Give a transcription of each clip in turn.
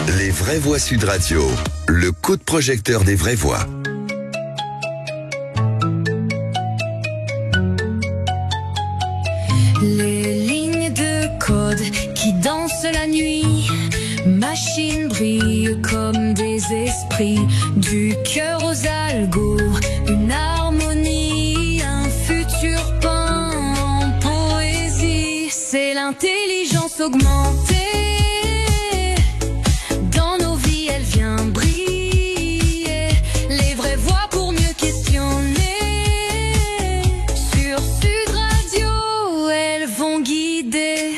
Les vraies voix Sud Radio, le coup de projecteur des vraies voix. Les lignes de code qui dansent la nuit, machines brillent comme des esprits, du cœur aux algos, une harmonie, un futur peint en poésie, c'est l'intelligence augmentée. Dans nos vies, elle vient briller, les vraies voix pour mieux questionner. Sur Sud Radio, elles vont guider.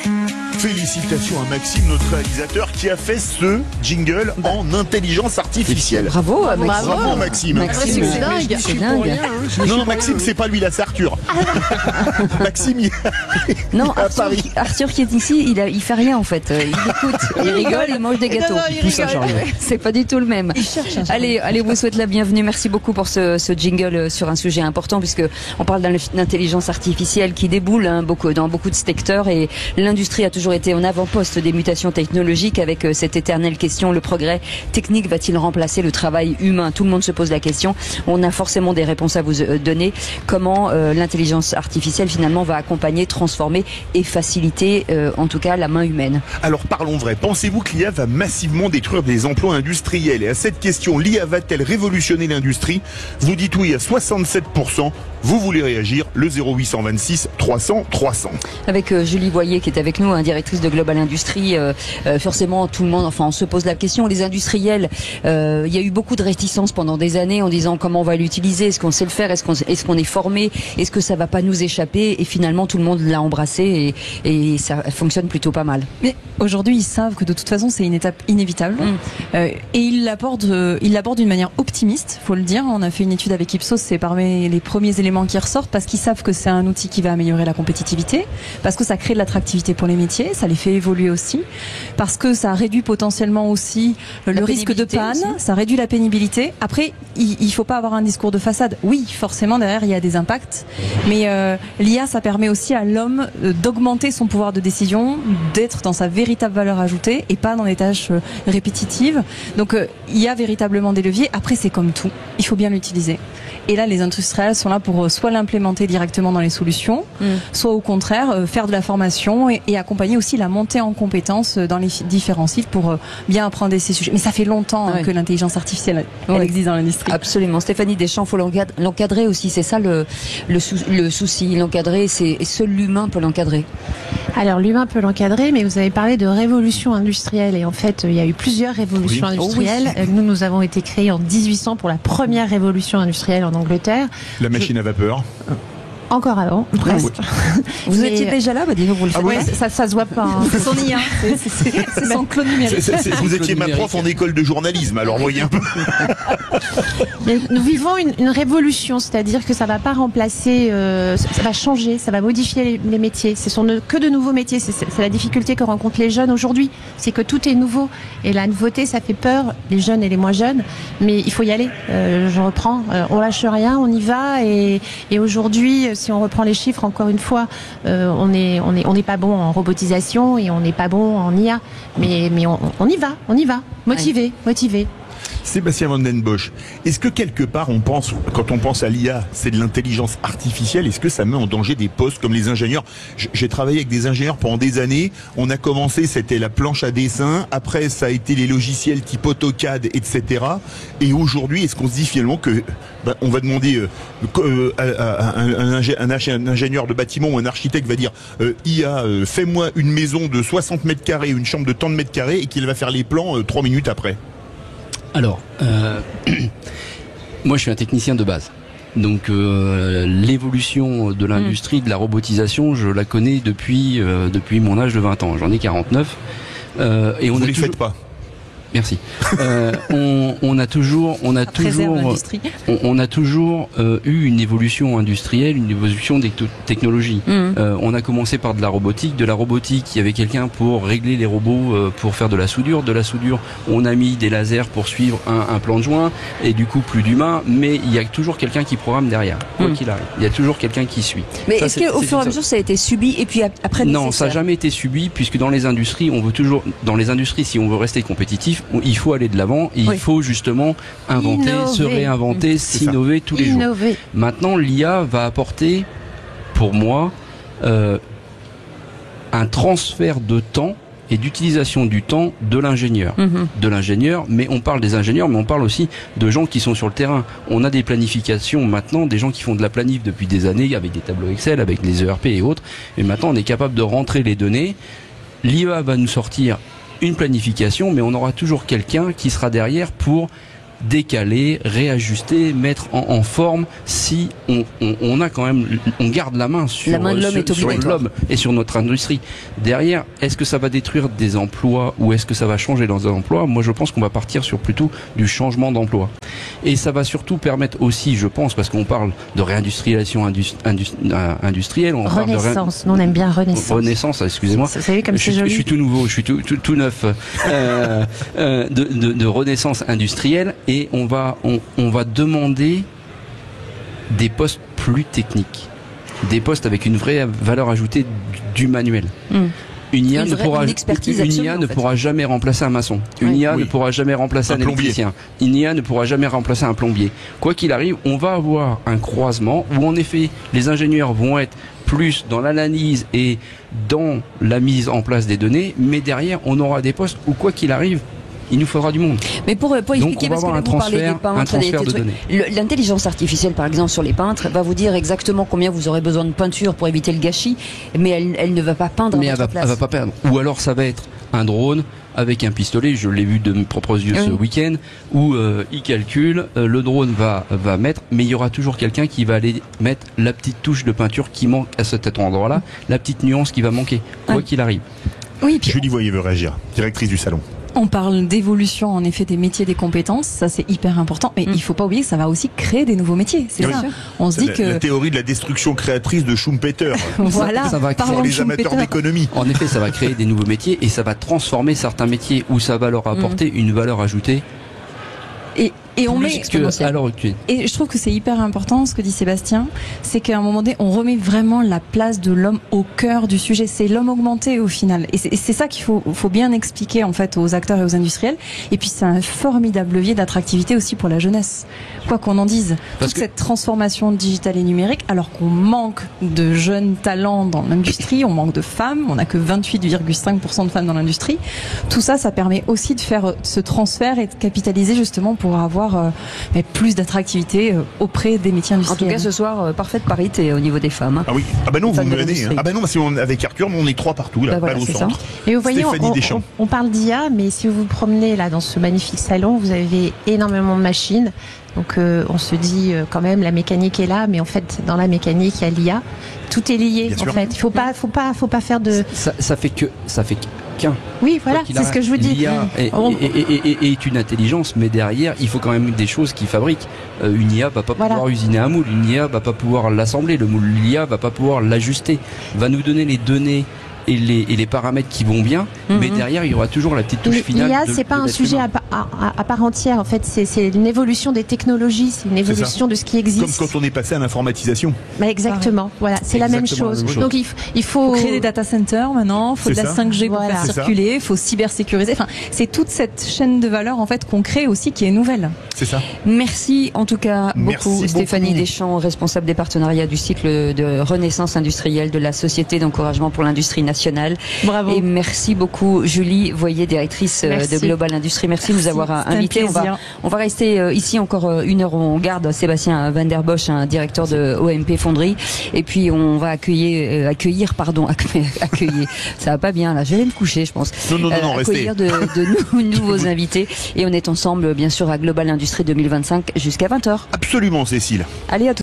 Félicitations à Maxime, notre réalisateur, qui a fait ce jingle en intelligence artificielle. Bravo à Maxime. Bravo Maxime. Maxime, c'est dingue. C'est dingue. Non, Maxime, c'est pas lui, là, c'est Arthur. Maxime, Non, à Paris. Arthur qui est ici, il fait rien en fait. Il écoute, il rigole, il mange des gâteaux. Tout ça, Charlie. C'est pas du tout le même. Allez, vous souhaite la bienvenue. Merci beaucoup pour ce jingle sur un sujet important, puisque on parle d'intelligence artificielle qui déboule dans beaucoup de secteurs, et l'industrie a toujours été en avant-poste des mutations technologiques, avec cette éternelle question: le progrès technique va-t-il remplacer le travail humain? Tout le monde se pose la question. On a forcément des réponses à vous donner. Comment l'intelligence artificielle finalement va accompagner, transformer et faciliter en tout cas la main humaine? Alors parlons vrai. Pensez-vous que l'IA va massivement détruire des emplois industriels? Et à cette question, l'IA va-t-elle révolutionner l'industrie? Vous dites oui à 67%. Vous voulez réagir? Le 0826 300 300. Avec Julie Boyer qui est avec nous, directrice de Global Industrie. Forcément, tout le monde, on se pose la question. Les industriels, il y a eu beaucoup de réticences pendant des années en disant comment on va l'utiliser, est-ce qu'on sait le faire, est-ce qu'on est formé, est-ce que ça va pas nous échapper? Et finalement, tout le monde l'a embrassé et ça fonctionne plutôt pas mal. Mais aujourd'hui, ils savent que de toute façon, c'est une étape inévitable. Et ils l'abordent d'une manière optimiste, faut le dire. On a fait une étude avec Ipsos, c'est parmi les premiers éléments qui ressortent, parce qu'ils savent que c'est un outil qui va améliorer la compétitivité, parce que ça crée de l'attractivité pour les métiers, ça les fait évoluer aussi, parce que ça réduit potentiellement aussi le risque de panne, ça réduit la pénibilité. Après, il faut pas avoir un discours de façade. Oui, forcément, derrière, il y a des impacts, mais l'IA, ça permet aussi à l'homme d'augmenter son pouvoir de décision, d'être dans sa véritable valeur ajoutée et pas dans des tâches répétitives. Donc, il y a véritablement des leviers. Après, c'est comme tout, il faut bien l'utiliser. Et là, les industriels sont là pour soit l'implémenter directement dans les solutions, soit au contraire faire de la formation et accompagner aussi la montée en compétences dans les différents sites pour bien apprendre ces sujets. Mais ça fait longtemps que l'intelligence artificielle elle existe dans l'industrie. Absolument. Stéphanie Deschamps, il faut l'encadrer aussi. C'est ça le souci. L'encadrer, c'est seul l'humain peut l'encadrer. Alors l'humain peut l'encadrer, mais vous avez parlé de révolution industrielle, et en fait il y a eu plusieurs révolutions industrielles. Nous avons été créés en 1800 pour la première révolution industrielle en Angleterre. La machine à vapeur. Encore avant, presque. Vous étiez déjà là, dis-nous, vous le faites. Oui, ça se voit pas. Hein. C'est son IA, c'est son clone numérique. Vous étiez ma prof en école de journalisme, alors voyez un peu. Mais nous vivons une révolution, c'est-à-dire que ça va pas remplacer, ça va changer, ça va modifier les métiers. Ce sont que de nouveaux métiers. C'est la difficulté que rencontrent les jeunes aujourd'hui, c'est que tout est nouveau. Et la nouveauté, ça fait peur, les jeunes et les moins jeunes. Mais il faut y aller. Je reprends. On lâche rien, on y va. Et aujourd'hui, si on reprend les chiffres, encore une fois, on n'est pas bon en robotisation et on n'est pas bon en IA. Mais on y va. Motivé. Sébastien Van den Bosch, est-ce que quelque part quand on pense à l'IA, c'est de l'intelligence artificielle, est-ce que ça met en danger des postes comme les ingénieurs? J'ai travaillé avec des ingénieurs pendant des années. On a commencé, c'était la planche à dessin. Après, ça a été les logiciels type AutoCAD, etc. Et aujourd'hui, est-ce qu'on se dit finalement que on va demander à un ingénieur de bâtiment ou un architecte va dire IA, fais-moi une maison de 60 mètres carrés, une chambre de tant de mètres carrés, et qu'il va faire les plans 3 minutes après? Alors, moi je suis un technicien de base. Donc l'évolution de l'industrie de la robotisation, je la connais depuis mon âge de 20 ans. J'en ai 49. Et on ne les faites pas. Merci. On a toujours eu une évolution industrielle, une évolution des technologies. On a commencé par de la robotique. De la robotique, il y avait quelqu'un pour régler les robots, pour faire de la soudure. De la soudure, on a mis des lasers pour suivre un plan de joint, et du coup plus d'humains. Mais il y a toujours quelqu'un qui programme derrière, quoi qu'il arrive. Il y a toujours quelqu'un qui suit. Mais est-ce qu'au fur et à mesure ça a été subi et puis après? Non, ça n'a jamais été subi, puisque dans les industries, si on veut rester compétitif, il faut aller de l'avant, et il faut justement inventer, se réinventer, s'innover tous les jours. Maintenant, l'IA va apporter, pour moi, un transfert de temps et d'utilisation du temps de l'ingénieur. Mais on parle des ingénieurs, mais on parle aussi de gens qui sont sur le terrain. On a des planifications maintenant, des gens qui font de la planif depuis des années, avec des tableaux Excel, avec les ERP et autres. Et maintenant, on est capable de rentrer les données. L'IA va nous sortir une planification, mais on aura toujours quelqu'un qui sera derrière pour décaler, réajuster, mettre en forme, si on a quand même, on garde la main sur l'homme et sur notre industrie. Derrière, est-ce que ça va détruire des emplois ou est-ce que ça va changer dans un emploi? Moi, je pense qu'on va partir sur plutôt du changement d'emploi. Et ça va surtout permettre aussi, je pense, parce qu'on parle de réindustrialisation industrielle, on parle de Renaissance. Nous, on aime bien Renaissance. Renaissance, excusez-moi. Vous savez comme c'est joli. Je suis tout nouveau, je suis tout neuf de renaissance industrielle. Et on va demander des postes plus techniques, des postes avec une vraie valeur ajoutée du manuel. Une IA ne pourra jamais remplacer un maçon. Une IA ne pourra jamais remplacer un électricien. Une IA ne pourra jamais remplacer un plombier. Quoi qu'il arrive, on va avoir un croisement où en effet les ingénieurs vont être plus dans l'analyse et dans la mise en place des données, mais derrière on aura des postes où quoi qu'il arrive, il nous faudra du monde. Mais pour expliquer, parce que là, vous parlez des peintres, l'intelligence artificielle, par exemple, sur les peintres, va vous dire exactement combien vous aurez besoin de peinture pour éviter le gâchis, mais elle ne va pas peindre à votre place. Elle va pas peindre. Ou alors ça va être un drone avec un pistolet, je l'ai vu de mes propres yeux ce week-end, où il calcule, le drone va mettre, mais il y aura toujours quelqu'un qui va aller mettre la petite touche de peinture qui manque à cet endroit-là, la petite nuance qui va manquer, quoi qu'il arrive. Oui, Julie Voyer veut réagir, directrice du salon. On parle d'évolution en effet des métiers, des compétences, ça c'est hyper important, mais il faut pas oublier que ça va aussi créer des nouveaux métiers, c'est ça. On se dit que la théorie de la destruction créatrice de Schumpeter. Voilà, ça va pour les amateurs d'économie. En effet, ça va créer des nouveaux métiers et ça va transformer certains métiers où ça va leur apporter une valeur ajoutée. Et on met et je trouve que c'est hyper important ce que dit Sébastien, c'est qu'à un moment donné on remet vraiment la place de l'homme au cœur du sujet. C'est l'homme augmenté au final, et c'est ça qu'il faut bien expliquer en fait aux acteurs et aux industriels. Et puis c'est un formidable levier d'attractivité aussi pour la jeunesse, quoi qu'on en dise. Toute cette transformation digitale et numérique, alors qu'on manque de jeunes talents dans l'industrie, on manque de femmes, on n'a que 28,5% de femmes dans l'industrie. Tout ça, ça permet aussi de faire ce transfert et de capitaliser justement pour avoir plus d'attractivité auprès des métiers industriels. En tout cas, ce soir, parfaite parité au niveau des femmes. Ah oui. Ah bah non, vous me menez. Ah bah non, parce qu'avec Arthur, on est 3 partout, là, voilà, au centre. Et vous voyez, on parle d'IA, mais si vous vous promenez là dans ce magnifique salon, vous avez énormément de machines. Donc on se dit quand même la mécanique est là, mais en fait dans la mécanique il y a l'IA. Tout est lié en fait. Il faut pas faire de. Ça fait qu'un. Oui, voilà, c'est ce que je vous dis. L'IA est une intelligence, mais derrière, il faut quand même des choses qui fabriquent. Une IA va pas pouvoir usiner un moule, une IA va pas pouvoir l'assembler, le moule, l'IA va pas pouvoir l'ajuster, va nous donner les données et les paramètres qui vont bien, mais derrière il y aura toujours la petite touche finale. L'IA, c'est pas un sujet à part entière. En fait, c'est une évolution des technologies, c'est une évolution de ce qui existe. Comme quand on est passé à l'informatisation. Bah exactement. Voilà, c'est la même chose. Donc il faut créer des data centers maintenant, il faut de la 5G pour faire circuler, il faut cybersécuriser. Enfin, c'est toute cette chaîne de valeur en fait qu'on crée aussi qui est nouvelle. C'est ça. Merci en tout cas beaucoup Stéphanie Deschamps, responsable des partenariats du cycle de renaissance industrielle de la Société d'encouragement pour l'industrie nationale. Bravo. Et merci beaucoup Julie Voyer, directrice de Global Industrie. Merci de nous avoir invités. On va rester ici encore une heure. On garde Sébastien Van der Bosch, un directeur de OMP Fonderie. Et puis on va accueillir. Ça va pas bien là. Je vais me coucher, je pense. Non, accueillir de nouveaux invités. Et on est ensemble, bien sûr, à Global Industrie 2025 jusqu'à 20h. Absolument, Cécile. Allez, à tout.